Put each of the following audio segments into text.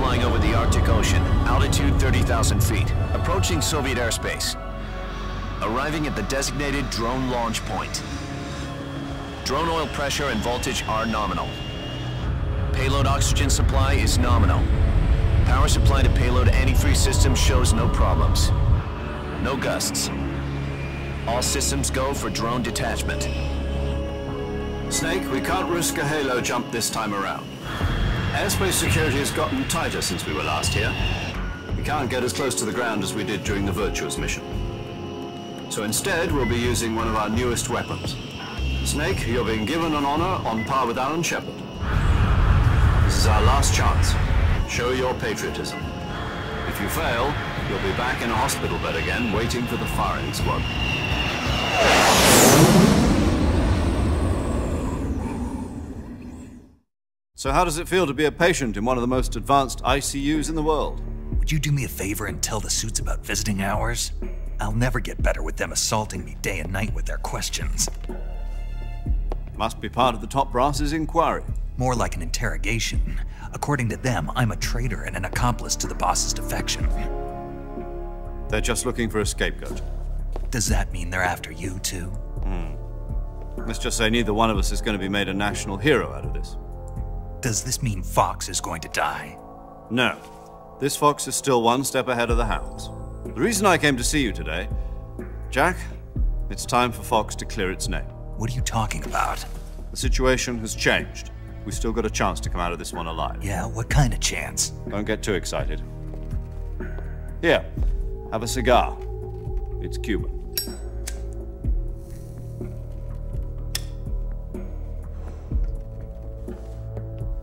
flying over the Arctic Ocean, altitude 30,000 feet, approaching Soviet airspace. Arriving at the designated drone launch point. Drone oil pressure and voltage are nominal. Payload oxygen supply is nominal. Power supply to payload antifreeze system shows no problems. No gusts. All systems go for drone detachment. Snake, we can't risk a halo jump this time around. Airspace security has gotten tighter since we were last here. We can't get as close to the ground as we did during the Virtuous mission. So instead, we'll be using one of our newest weapons. Snake, you're being given an honor on par with Alan Shepard. This is our last chance. Show your patriotism. If you fail, you'll be back in a hospital bed again, waiting for the firing squad. So how does it feel to be a patient in one of the most advanced ICUs in the world? Would you do me a favor and tell the suits about visiting hours? I'll never get better with them assaulting me day and night with their questions. Must be part of the top brass's inquiry. More like an interrogation. According to them, I'm a traitor and an accomplice to the boss's defection. They're just looking for a scapegoat. Does that mean they're after you, too? Let's just say neither one of us is going to be made a national hero out of this. Does this mean Fox is going to die? No. This Fox is still one step ahead of the Hounds. The reason I came to see you today, Jack, it's time for Fox to clear its name. What are you talking about? The situation has changed. We've still got a chance to come out of this one alive. Yeah, what kind of chance? Don't get too excited. Here, have a cigar. It's Cuban.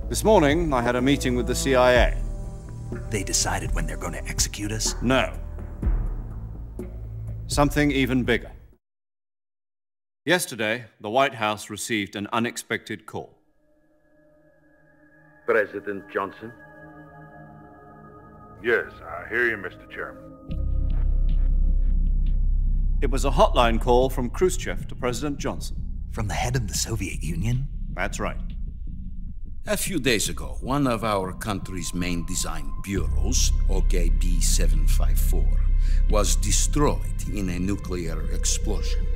This morning, I had a meeting with the CIA. They decided when they're going to execute us? No. Something even bigger. Yesterday, the White House received an unexpected call. President Johnson? Yes, I hear you, Mr. Chairman. It was a hotline call from Khrushchev to President Johnson. From the head of the Soviet Union? That's right. A few days ago, one of our country's main design bureaus, OKB 754, was destroyed in a nuclear explosion.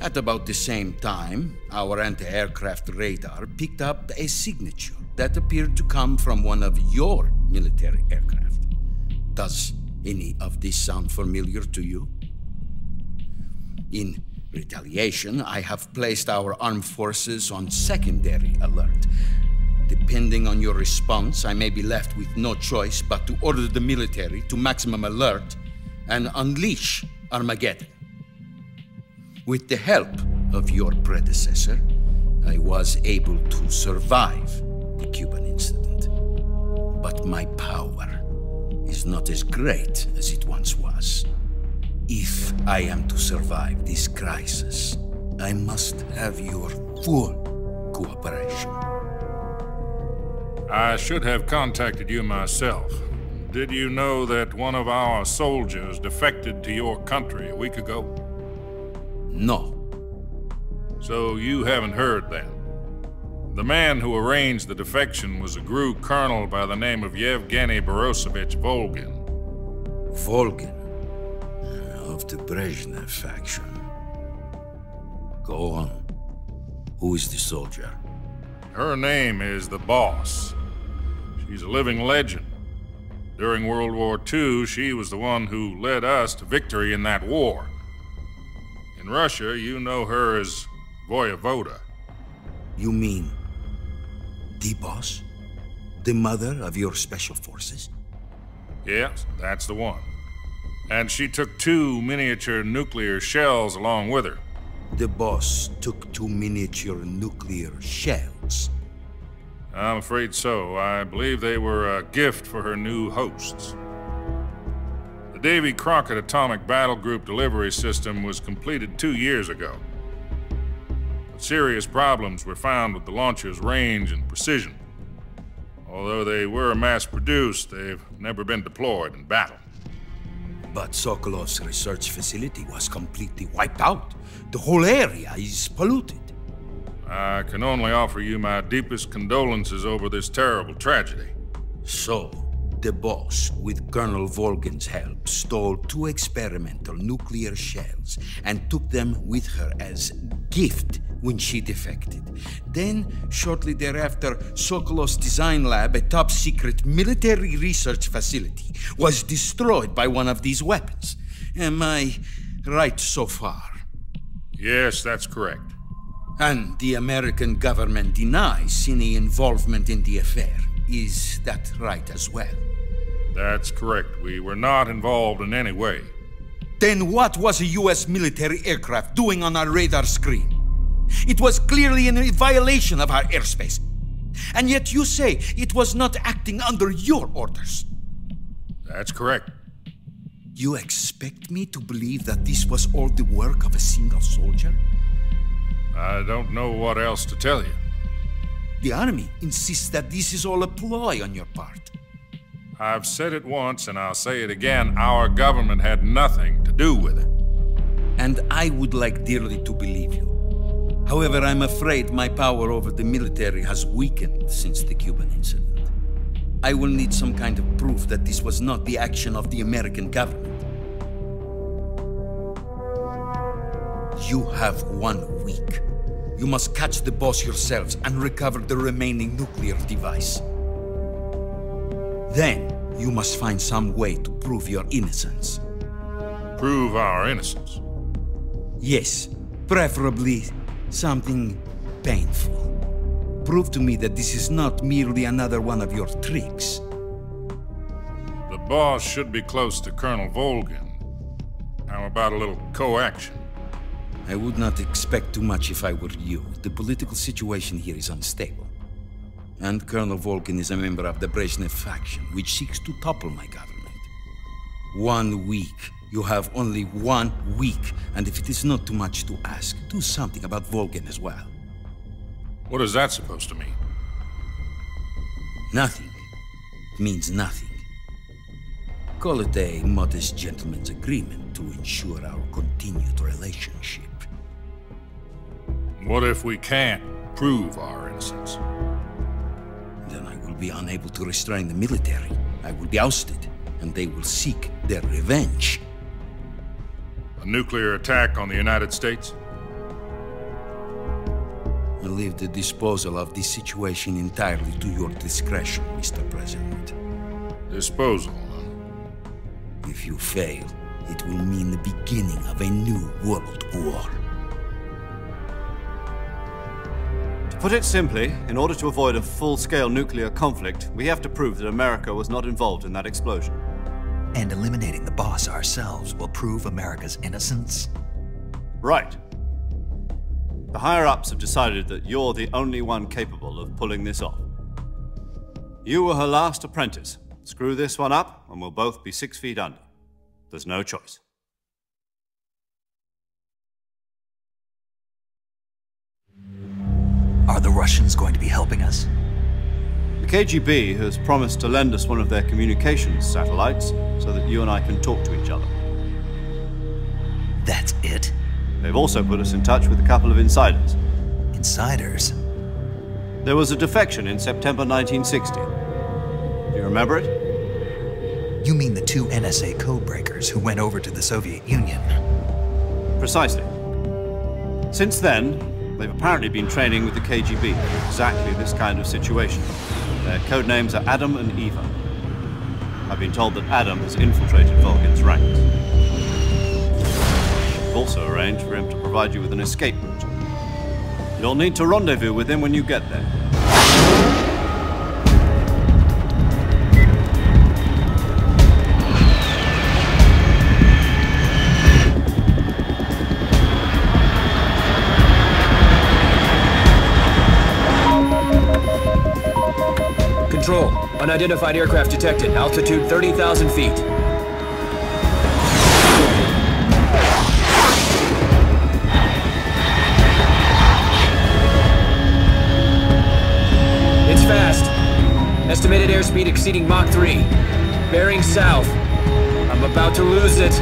At about the same time, our anti-aircraft radar picked up a signature that appeared to come from one of your military aircraft. Does any of this sound familiar to you? In retaliation, I have placed our armed forces on secondary alert. Depending on your response, I may be left with no choice but to order the military to maximum alert and unleash Armageddon. With the help of your predecessor, I was able to survive the Cuban incident. But my power is not as great as it once was. If I am to survive this crisis, I must have your full cooperation. I should have contacted you myself. Did you know that one of our soldiers defected to your country a week ago? No. So you haven't heard then. The man who arranged the defection was a GRU colonel by the name of Yevgeny Borosovich Volgin. Volgin? Of the Brezhnev faction. Go on. Who is the soldier? Her name is the Boss. She's a living legend. During World War II, she was the one who led us to victory in that war. In Russia, you know her as Voyevoda. You mean the Boss? The mother of your special forces? Yes, that's the one. And she took 2 miniature nuclear shells along with her. The Boss took 2 miniature nuclear shells? I'm afraid so. I believe they were a gift for her new hosts. The Davy Crockett Atomic Battle Group delivery system was completed 2 years ago. But serious problems were found with the launcher's range and precision. Although they were mass-produced, they've never been deployed in battle. But Sokolov's research facility was completely wiped out. The whole area is polluted. I can only offer you my deepest condolences over this terrible tragedy. So, the boss, with Colonel Volgin's help, stole 2 experimental nuclear shells and took them with her as gift when she defected. Then, shortly thereafter, Sokolow's design lab, a top-secret military research facility, was destroyed by one of these weapons. Am I right so far? Yes, that's correct. And the American government denies any involvement in the affair. Is that right as well? That's correct. We were not involved in any way. Then what was a US military aircraft doing on our radar screen? It was clearly in violation of our airspace. And yet you say it was not acting under your orders. That's correct. You expect me to believe that this was all the work of a single soldier? I don't know what else to tell you. The army insists that this is all a ploy on your part. I've said it once and I'll say it again. Our government had nothing to do with it. And I would like dearly to believe you. However, I'm afraid my power over the military has weakened since the Cuban incident. I will need some kind of proof that this was not the action of the American government. You have 1 week. You must catch the boss yourselves and recover the remaining nuclear device. Then, you must find some way to prove your innocence. Prove our innocence? Yes, preferably something painful. Prove to me that this is not merely another one of your tricks. The boss should be close to Colonel Volgin. How about a little co-action? I would not expect too much if I were you. The political situation here is unstable. And Colonel Volgin is a member of the Brezhnev faction, which seeks to topple my government. 1 week. You have only 1 week. And if it is not too much to ask, do something about Volgin as well. What is that supposed to mean? Nothing. It means nothing. Call it a modest gentleman's agreement to ensure our continued relationship. What if we can't prove our innocence? Then I will be unable to restrain the military. I will be ousted, and they will seek their revenge. A nuclear attack on the United States? I leave the disposal of this situation entirely to your discretion, Mr. President. Disposal, huh? If you fail, it will mean the beginning of a new world war. To put it simply, in order to avoid a full-scale nuclear conflict, we have to prove that America was not involved in that explosion. And eliminating the boss ourselves will prove America's innocence? Right. The higher-ups have decided that you're the only one capable of pulling this off. You were her last apprentice. Screw this one up, and we'll both be 6 feet under. There's no choice. Are the Russians going to be helping us? The KGB has promised to lend us one of their communications satellites so that you and I can talk to each other. That's it? They've also put us in touch with a couple of insiders. Insiders? There was a defection in September 1960. Do you remember it? You mean the 2 NSA codebreakers who went over to the Soviet Union? Precisely. Since then, they've apparently been training with the KGB for exactly this kind of situation. Their code names are Adam and Eva. I've been told that Adam has infiltrated Volgin's ranks. We've also arranged for him to provide you with an escape route. You'll need to rendezvous with him when you get there. Control. Unidentified aircraft detected. Altitude 30,000 feet. It's fast. Estimated airspeed exceeding Mach 3. Bearing south. I'm about to lose it.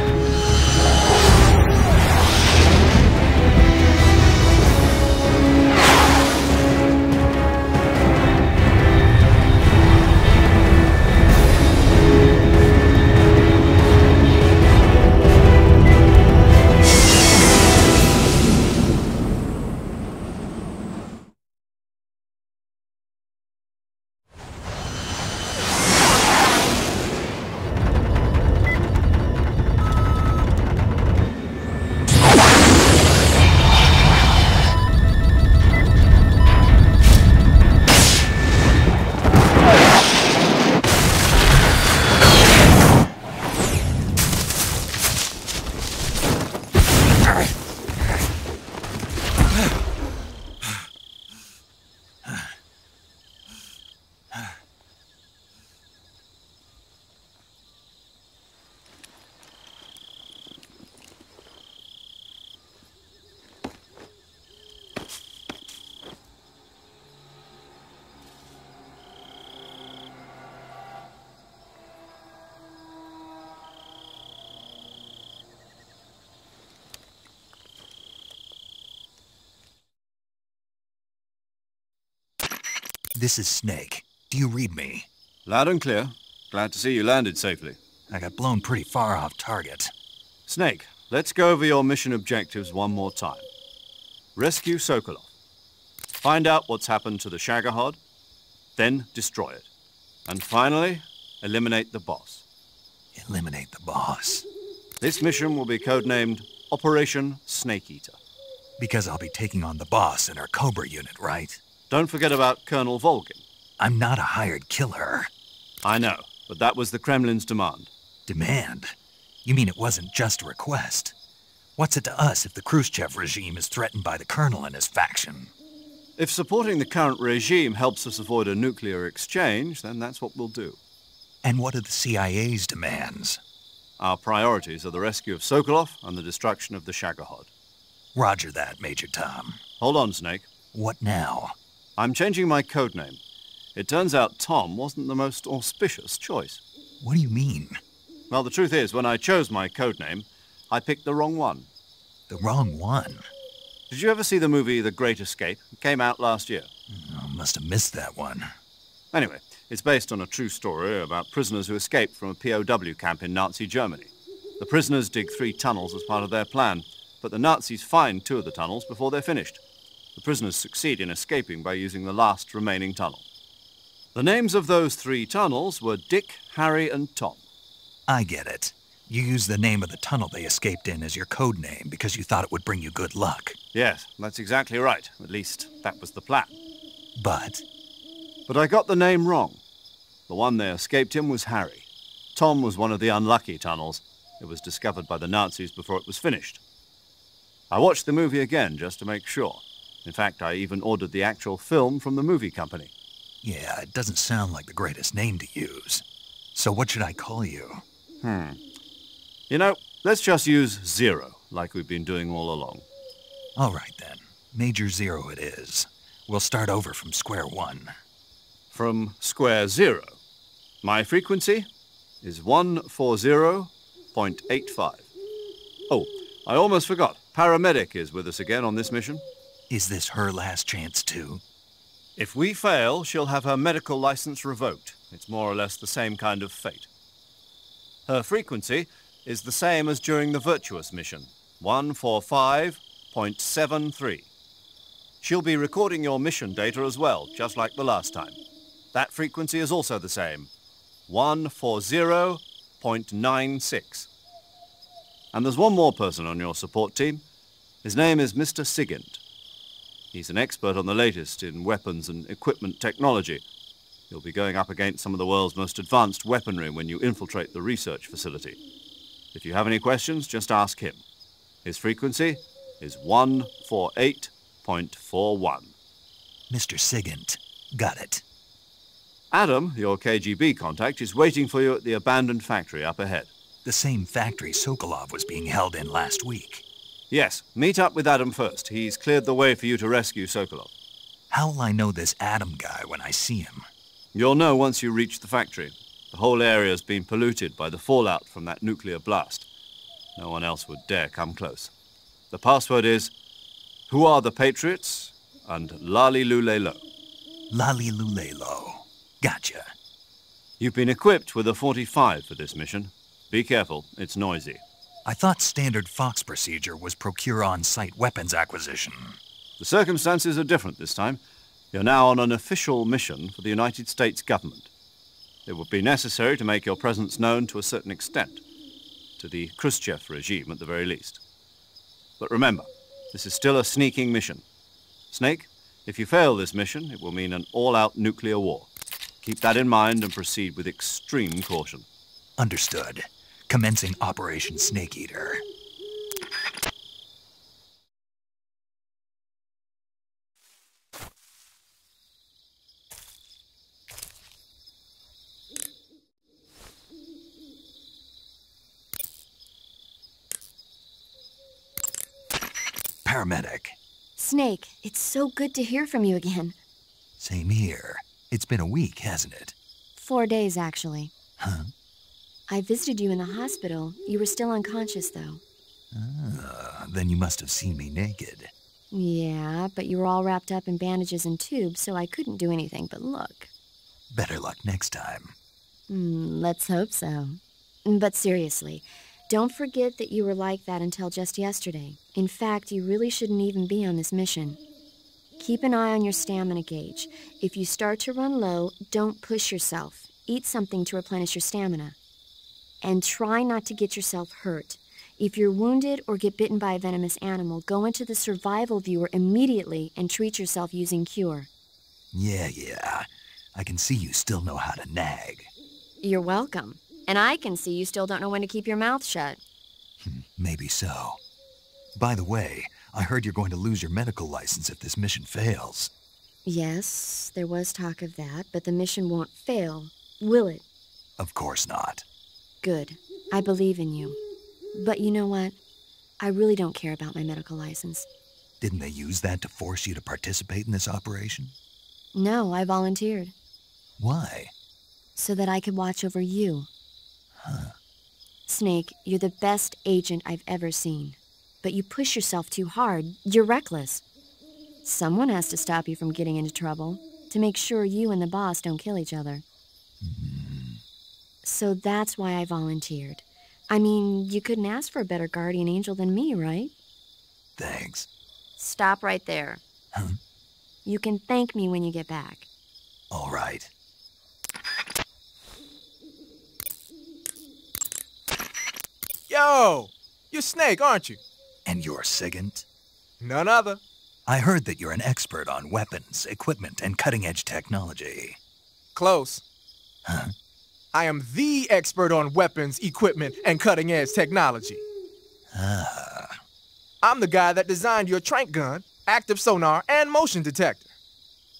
This is Snek. Do you read me? Loud and clear. Glad to see you landed safely. I got blown pretty far off target. Snake, let's go over your mission objectives one more time. Rescue Sokolov. Find out what's happened to the Shagohod, then destroy it. And finally, eliminate the boss. Eliminate the boss. This mission will be codenamed Operation Snake Eater. Because I'll be taking on the boss in our Cobra unit, right? Don't forget about Colonel Volgin. I'm not a hired killer. I know, but that was the Kremlin's demand. Demand? You mean it wasn't just a request? What's it to us if the Khrushchev regime is threatened by the Colonel and his faction? If supporting the current regime helps us avoid a nuclear exchange, then that's what we'll do. And what are the CIA's demands? Our priorities are the rescue of Sokolov and the destruction of the Shagohod. Roger that, Major Tom. Hold on, Snake. What now? I'm changing my codename. It turns out Tom wasn't the most auspicious choice. What do you mean? Well, the truth is, when I chose my codename, I picked the wrong one. The wrong one? Did you ever see the movie The Great Escape? It came out last year. Oh, must have missed that one. Anyway, it's based on a true story about prisoners who escaped from a POW camp in Nazi Germany. The prisoners dig 3 tunnels as part of their plan, but the Nazis find 2 of the tunnels before they're finished. The prisoners succeed in escaping by using the last remaining tunnel. The names of those 3 tunnels were Dick, Harry, and Tom. I get it. You used the name of the tunnel they escaped in as your code name because you thought it would bring you good luck. Yes, that's exactly right. At least, that was the plan. But I got the name wrong. The one they escaped in was Harry. Tom was one of the unlucky tunnels. It was discovered by the Nazis before it was finished. I watched the movie again just to make sure. In fact, I even ordered the actual film from the movie company. yeah, it doesn't sound like the greatest name to use. So what should I call you? You know, let's just use Zero, like we've been doing all along. All right then. Major Zero it is. We'll start over from square one. From square 0. My frequency is 140.85. Oh, I almost forgot. Paramedic is with us again on this mission. Is this her last chance too? If we fail, she'll have her medical license revoked. It's more or less the same kind of fate. Her frequency is the same as during the Virtuous mission, 145.73. She'll be recording your mission data as well, just like the last time. That frequency is also the same, 140.96. And there's one more person on your support team. His name is Mr. Sigint. He's an expert on the latest in weapons and equipment technology. You'll be going up against some of the world's most advanced weaponry when you infiltrate the research facility. If you have any questions, just ask him. His frequency is 148.41. Mr. Sigint. Got it. Adam, your KGB contact, is waiting for you at the abandoned factory up ahead. The same factory Sokolov was being held in last week. Yes, meet up with Adam first. He's cleared the way for you to rescue Sokolov. How will I know this Adam guy when I see him? You'll know once you reach the factory. The whole area's been polluted by the fallout from that nuclear blast. No one else would dare come close. The password is, "Who are the Patriots?" and "Lali Lule Lo." Lali Lulelo. Gotcha. You've been equipped with a 45 for this mission. Be careful, it's noisy. I thought standard Fox procedure was procure on-site weapons acquisition. The circumstances are different this time. You're now on an official mission for the United States government. It would be necessary to make your presence known to a certain extent, to the Khrushchev regime at the very least. But remember, this is still a sneaking mission. Snake, if you fail this mission, it will mean an all-out nuclear war. Keep that in mind and proceed with extreme caution. Understood. Commencing Operation Snake Eater. Paramedic. Snake, it's so good to hear from you again. Same here. It's been a week, hasn't it? 4 days, actually. Huh? I visited you in the hospital. You were still unconscious, though. Then you must have seen me naked. Yeah, but you were all wrapped up in bandages and tubes, so I couldn't do anything but look. Better luck next time. Let's hope so. But seriously, don't forget that you were like that until just yesterday. In fact, you really shouldn't even be on this mission. Keep an eye on your stamina gauge. If you start to run low, don't push yourself. Eat something to replenish your stamina. And try not to get yourself hurt. If you're wounded or get bitten by a venomous animal, go into the survival viewer immediately and treat yourself using Cure. Yeah. I can see you still know how to nag. You're welcome. And I can see you still don't know when to keep your mouth shut. Maybe so. By the way, I heard you're going to lose your medical license if this mission fails. Yes, there was talk of that, but the mission won't fail, will it? Of course not. Good. I believe in you. But you know what? I really don't care about my medical license. Didn't they use that to force you to participate in this operation? No, I volunteered. Why? So that I could watch over you. Huh. Snake, you're the best agent I've ever seen. But you push yourself too hard. You're reckless. Someone has to stop you from getting into trouble, to make sure you and the boss don't kill each other. So that's why I volunteered. I mean, you couldn't ask for a better guardian angel than me, right? Thanks. Stop right there. Huh? You can thank me when you get back. All right. Yo! You're Snake, aren't you? And you're Sigint? None other. I heard that you're an expert on weapons, equipment, and cutting-edge technology. Close. Huh? I am the expert on weapons, equipment, and cutting-edge technology. Ah. I'm the guy that designed your trank gun, active sonar, and motion detector.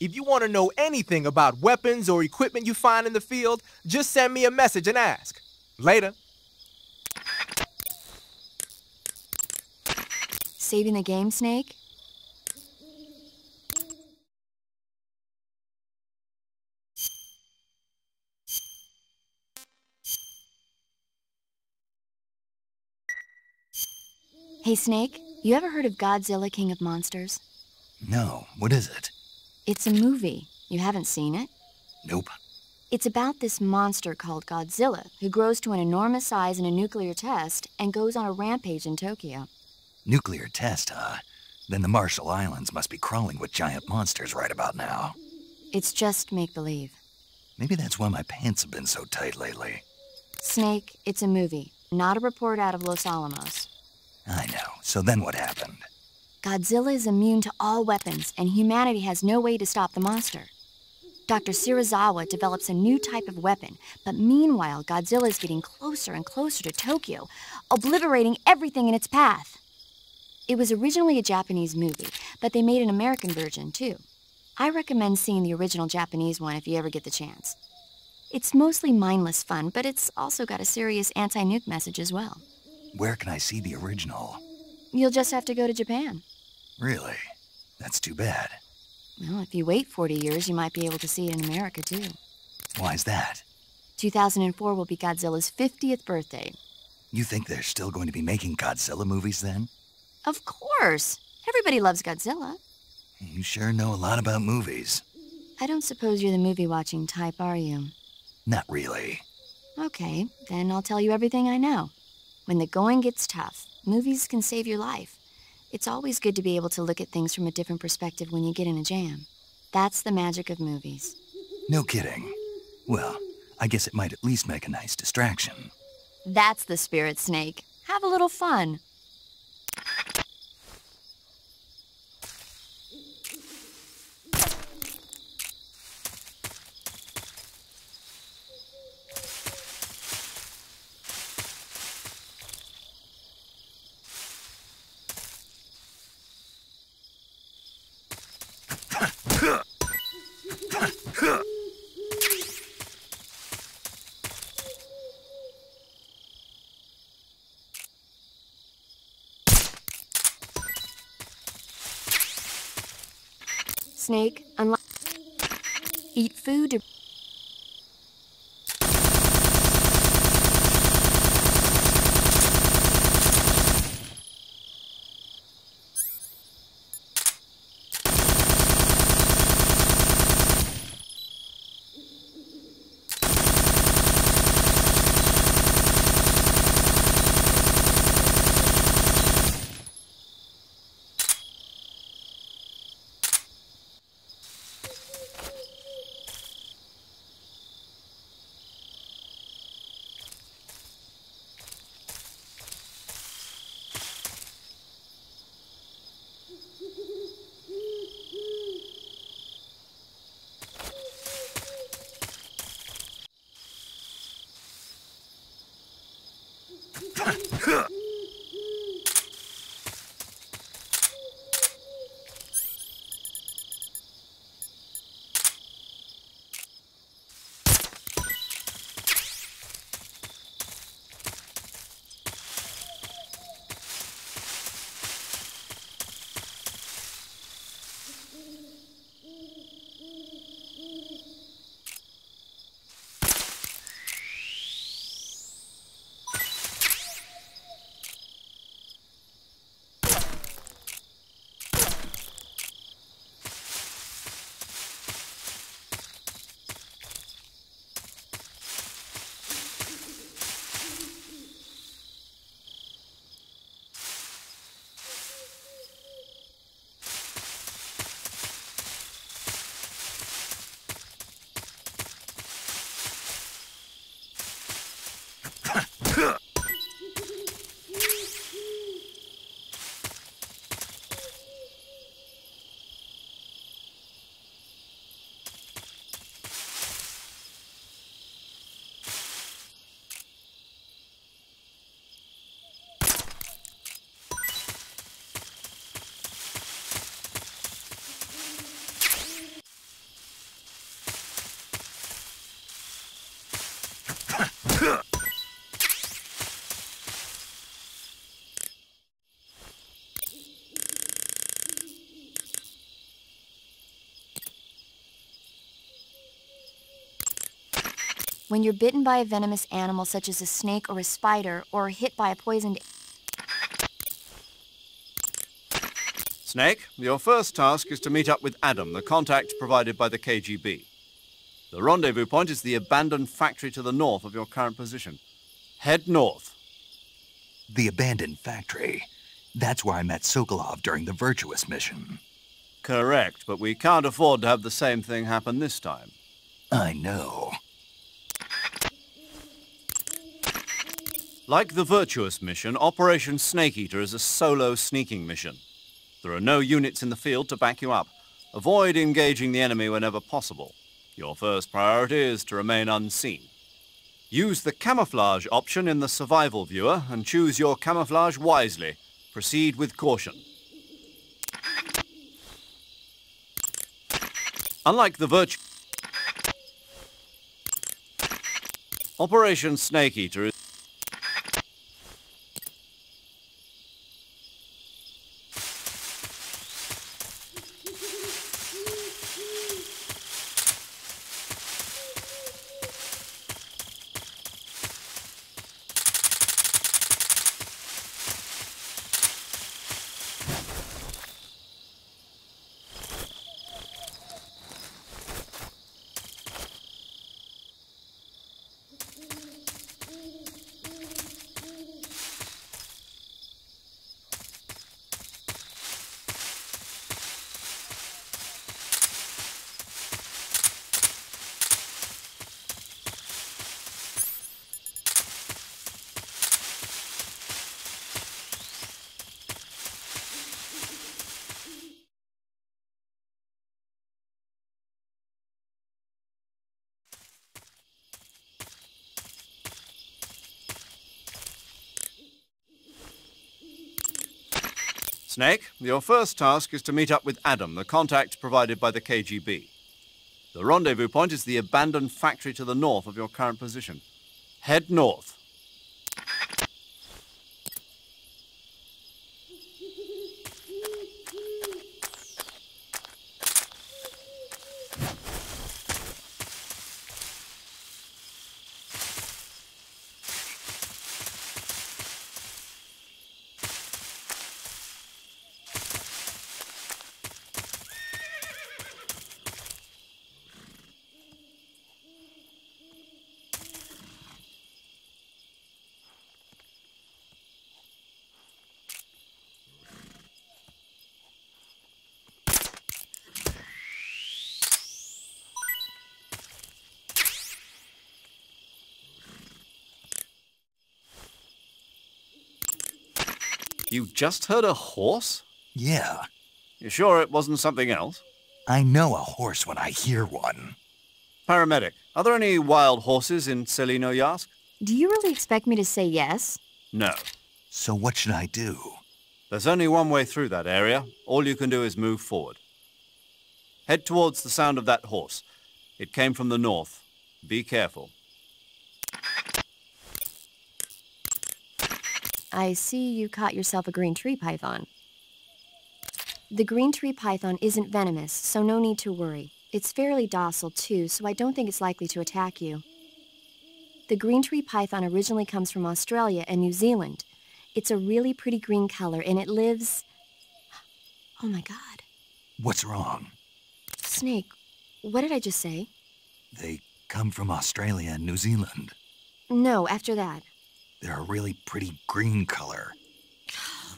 If you want to know anything about weapons or equipment you find in the field, just send me a message and ask. Later. Saving the game, Snake? Hey, Snake, you ever heard of Godzilla, King of Monsters? No, what is it? It's a movie. You haven't seen it? Nope. It's about this monster called Godzilla, who grows to an enormous size in a nuclear test and goes on a rampage in Tokyo. Nuclear test, huh? Then the Marshall Islands must be crawling with giant monsters right about now. It's just make-believe. Maybe that's why my pants have been so tight lately. Snake, it's a movie, not a report out of Los Alamos. I know. So then what happened? Godzilla is immune to all weapons, and humanity has no way to stop the monster. Dr. Shirazawa develops a new type of weapon, but meanwhile, Godzilla is getting closer and closer to Tokyo, obliterating everything in its path. It was originally a Japanese movie, but they made an American version, too. I recommend seeing the original Japanese one if you ever get the chance. It's mostly mindless fun, but it's also got a serious anti-nuke message as well. Where can I see the original? You'll just have to go to Japan. Really? That's too bad. Well, if you wait 40 years, you might be able to see it in America, too. Why's that? 2004 will be Godzilla's 50th birthday. You think they're still going to be making Godzilla movies then? Of course! Everybody loves Godzilla. You sure know a lot about movies. I don't suppose you're the movie-watching type, are you? Not really. Okay, then I'll tell you everything I know. When the going gets tough, movies can save your life. It's always good to be able to look at things from a different perspective when you get in a jam. That's the magic of movies. No kidding. Well, I guess it might at least make a nice distraction. That's the spirit, Snake. Have a little fun. Snake, eat food to... When you're bitten by a venomous animal such as a snake or a spider, or hit by a poisoned... Snek, your first task is to meet up with Adam, the contact provided by the KGB. The rendezvous point is the abandoned factory to the north of your current position. Head north. The abandoned factory. That's where I met Sokolov during the Virtuous mission. Correct, but we can't afford to have the same thing happen this time. I know. Like the Virtuous mission, Operation Snake Eater is a solo sneaking mission. There are no units in the field to back you up. Avoid engaging the enemy whenever possible. Your first priority is to remain unseen. Use the camouflage option in the survival viewer and choose your camouflage wisely. Proceed with caution. Unlike the Operation Snake Eater is Snek, your first task is to meet up with Adam, the contact provided by the KGB. The rendezvous point is the abandoned factory to the north of your current position. Head north. You just heard a horse? Yeah. You sure it wasn't something else? I know a horse when I hear one. Paramedic, are there any wild horses in Selino Yask? Do you really expect me to say yes? No. So what should I do? There's only one way through that area. All you can do is move forward. Head towards the sound of that horse. It came from the north. Be careful. I see you caught yourself a green tree python. The green tree python isn't venomous, so no need to worry. It's fairly docile too, so I don't think it's likely to attack you. The green tree python originally comes from Australia and New Zealand. It's a really pretty green color, and it lives... Oh my God. What's wrong? Snake, what did I just say? They come from Australia and New Zealand. No, after that. They're a really pretty green color.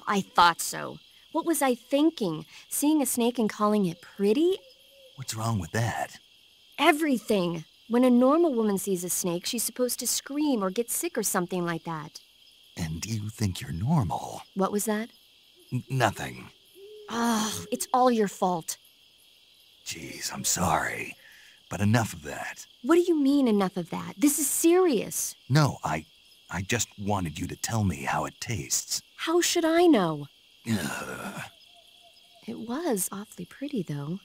I thought so. What was I thinking? Seeing a snake and calling it pretty? What's wrong with that? Everything. When a normal woman sees a snake, she's supposed to scream or get sick or something like that. And you think you're normal? What was that? Nothing. Oh, it's all your fault. Geez, I'm sorry. But enough of that. What do you mean, enough of that? This is serious. No, I just wanted you to tell me how it tastes. How should I know? Ugh. It was awfully pretty, though.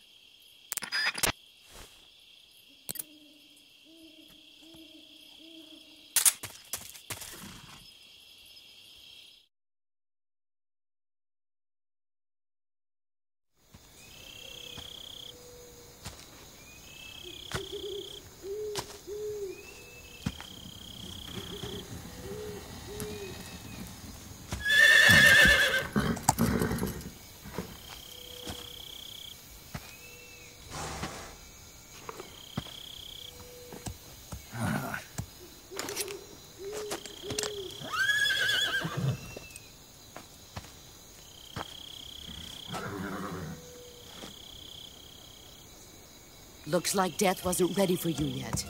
Looks like death wasn't ready for you yet.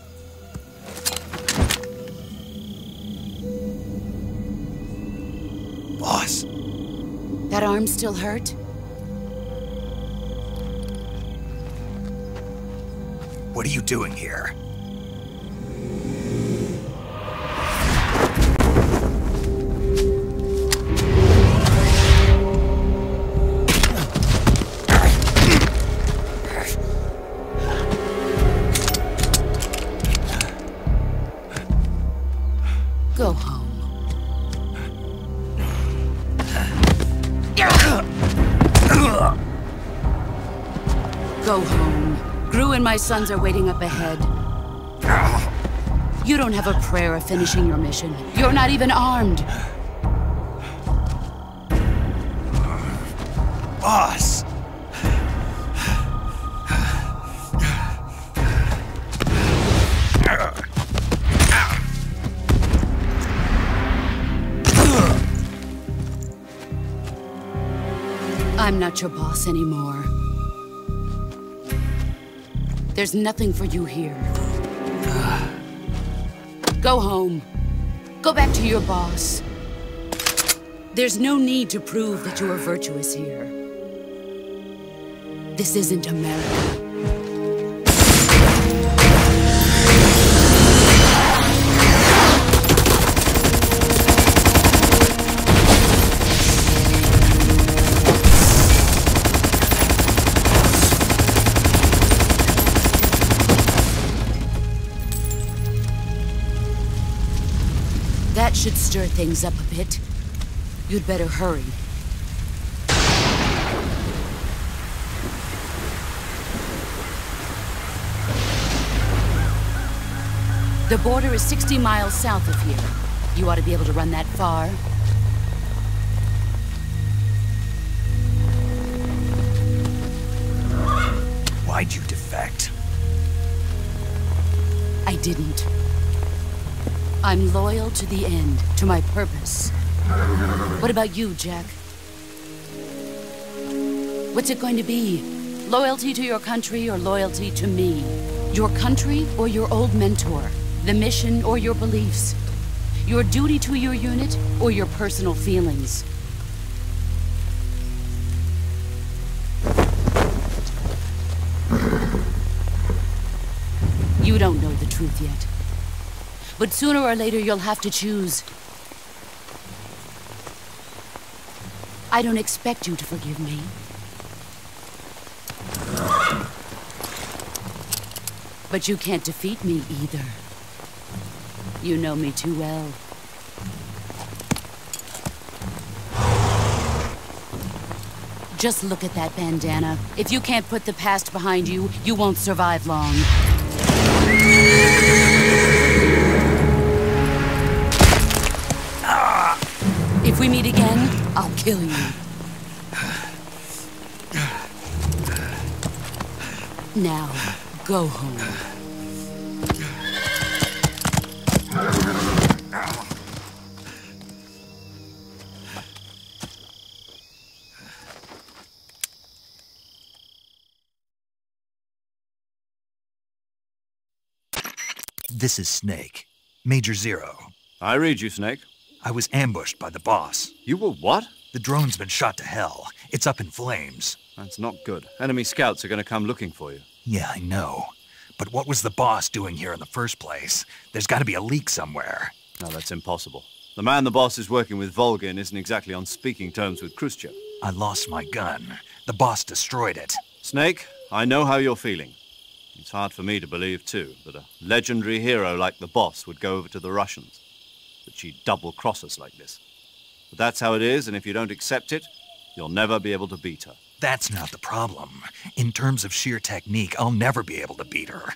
Boss. That arm still hurt? What are you doing here? Go home. Go home. Gru and my sons are waiting up ahead. You don't have a prayer of finishing your mission. You're not even armed. Boss! I'm not your boss anymore. There's nothing for you here. Go home. Go back to your boss. There's no need to prove that you are virtuous here. This isn't America. That should stir things up a bit. You'd better hurry. The border is 60 miles south of here. You ought to be able to run that far. Why'd you defect? I didn't. I'm loyal to the end, to my purpose. What about you, Jack? What's it going to be? Loyalty to your country or loyalty to me? Your country or your old mentor? The mission or your beliefs? Your duty to your unit or your personal feelings? You don't know the truth yet. But sooner or later, you'll have to choose. I don't expect you to forgive me. But you can't defeat me either. You know me too well. Just look at that bandana. If you can't put the past behind you, you won't survive long. If we meet again, I'll kill you. Now, go home. This is Snake. Major Zero. I read you, Snake. I was ambushed by the boss. You were what? The drone's been shot to hell. It's up in flames. That's not good. Enemy scouts are going to come looking for you. Yeah, I know. But what was the boss doing here in the first place? There's got to be a leak somewhere. No, that's impossible. The man the boss is working with, Volgin, isn't exactly on speaking terms with Khrushchev. I lost my gun. The boss destroyed it. Snake, I know how you're feeling. It's hard for me to believe, too, that a legendary hero like the boss would go over to the Russians. That she'd double-cross us like this. But that's how it is, and if you don't accept it, you'll never be able to beat her. That's not the problem. In terms of sheer technique, I'll never be able to beat her.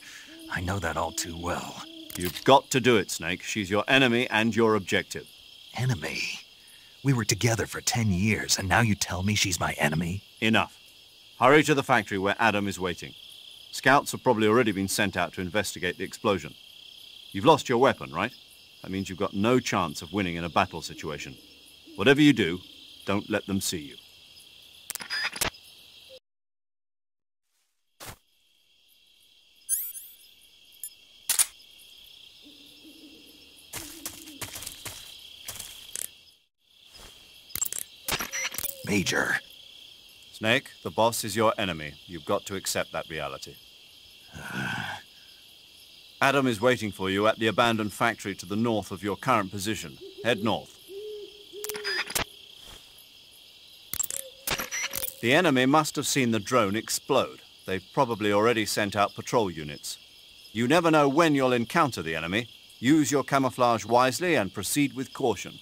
I know that all too well. You've got to do it, Snake. She's your enemy and your objective. Enemy? We were together for 10 years, and now you tell me she's my enemy? Enough. Hurry to the factory where Adam is waiting. Scouts have probably already been sent out to investigate the explosion. You've lost your weapon, right? That means you've got no chance of winning in a battle situation. Whatever you do, don't let them see you. Major. Snake, the boss is your enemy. You've got to accept that reality. Adam is waiting for you at the abandoned factory to the north of your current position. Head north. The enemy must have seen the drone explode. They've probably already sent out patrol units. You never know when you'll encounter the enemy. Use your camouflage wisely and proceed with caution.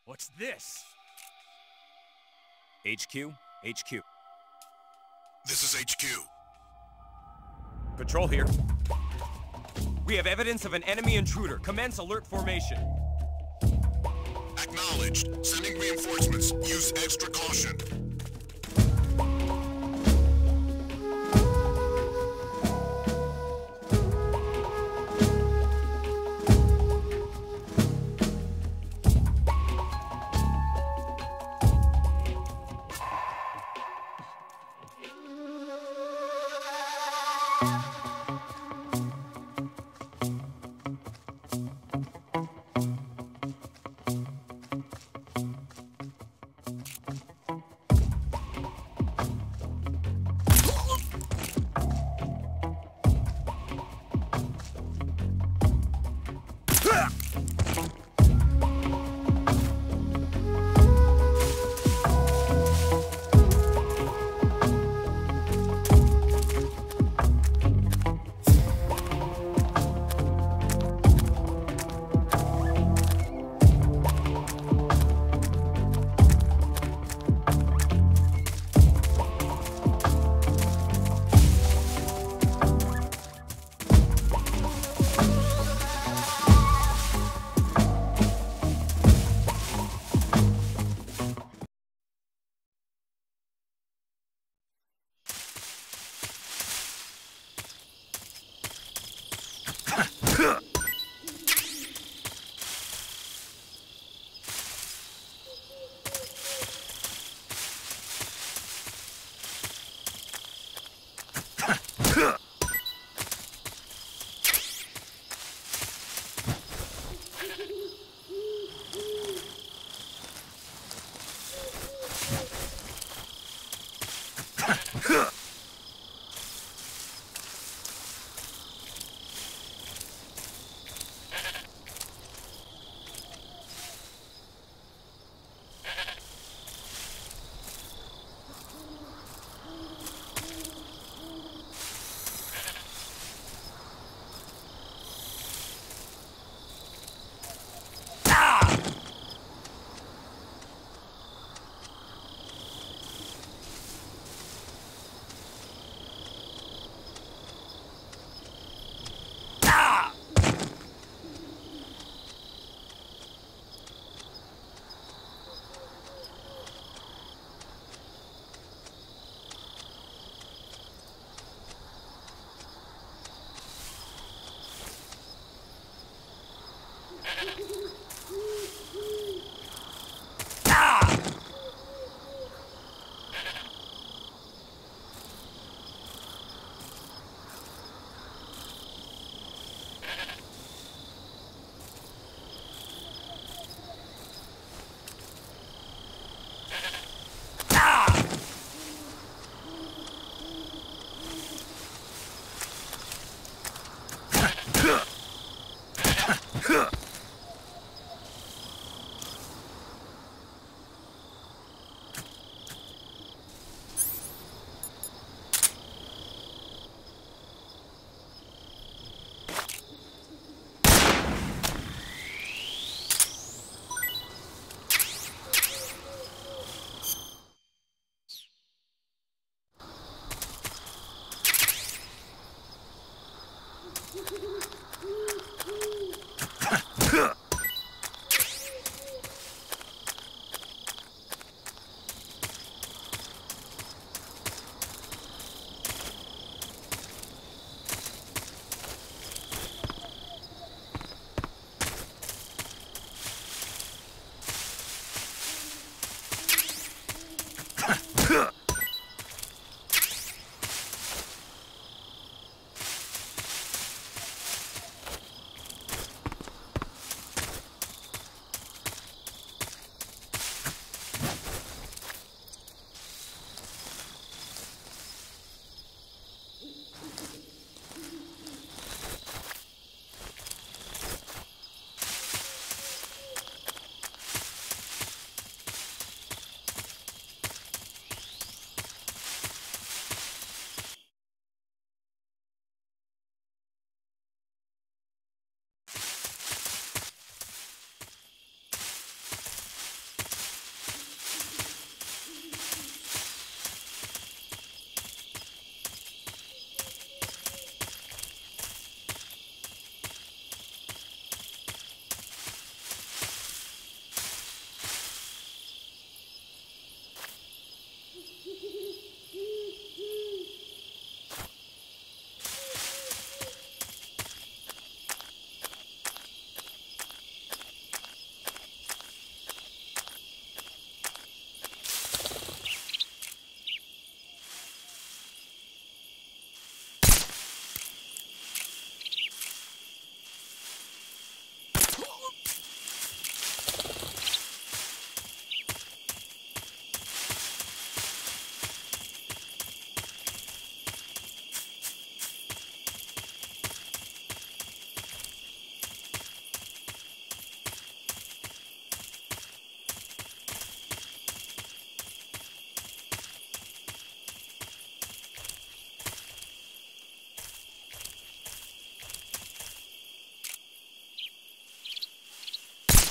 What's this? HQ? HQ. This is HQ. Patrol here. We have evidence of an enemy intruder. Commence alert formation. Acknowledged. Sending reinforcements. Use extra caution.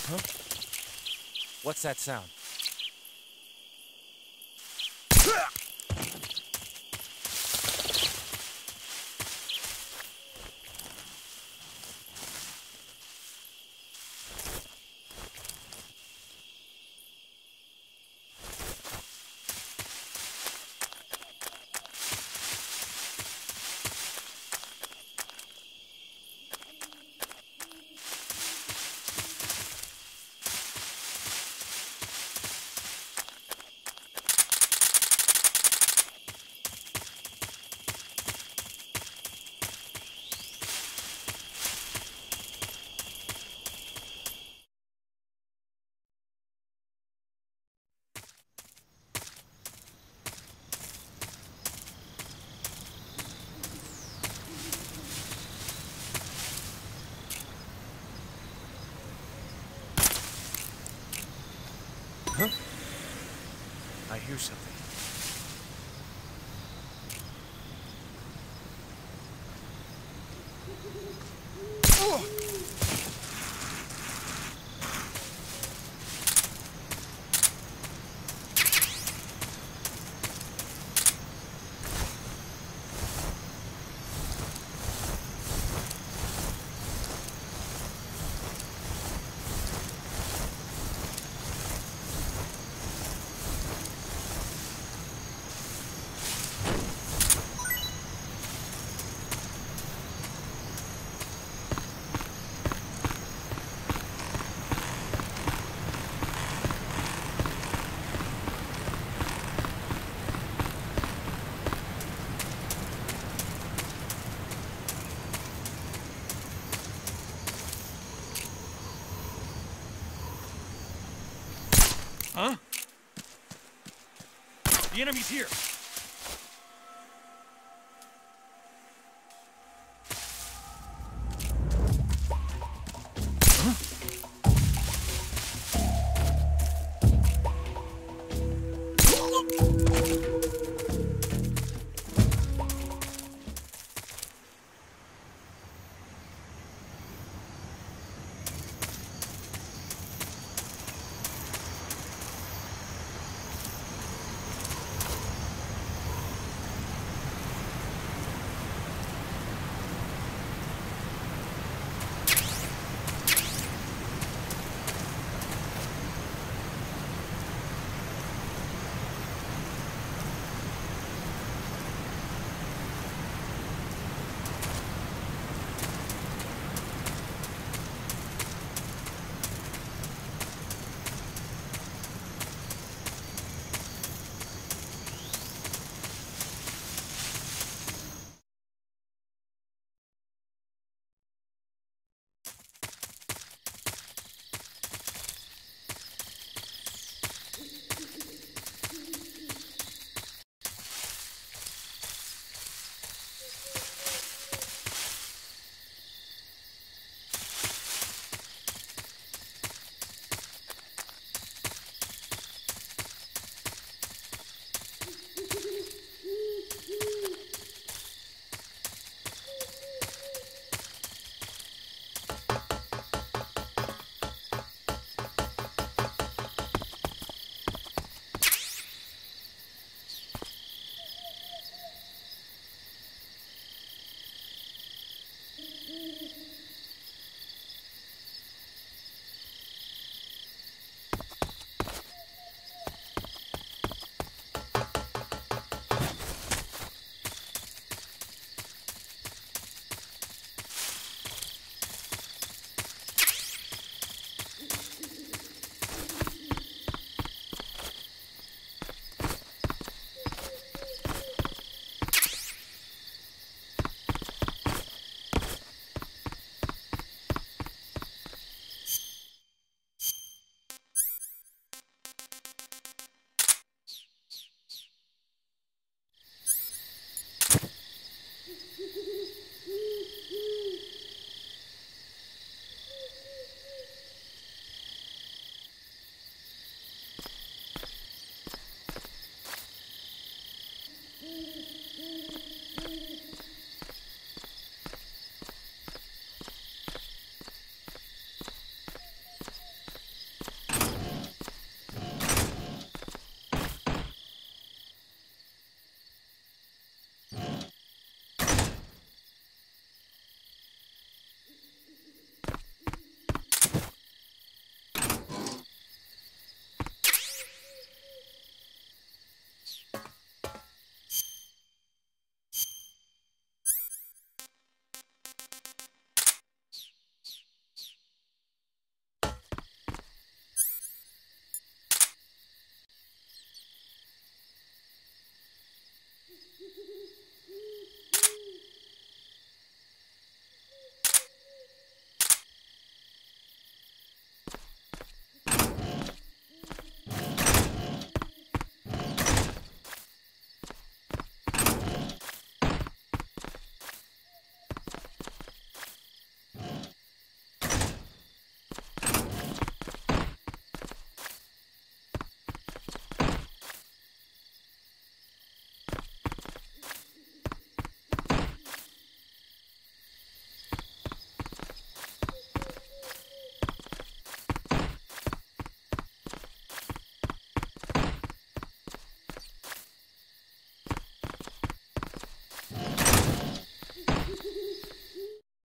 Huh? What's that sound? Huh? I hear something. Huh? The enemy's here!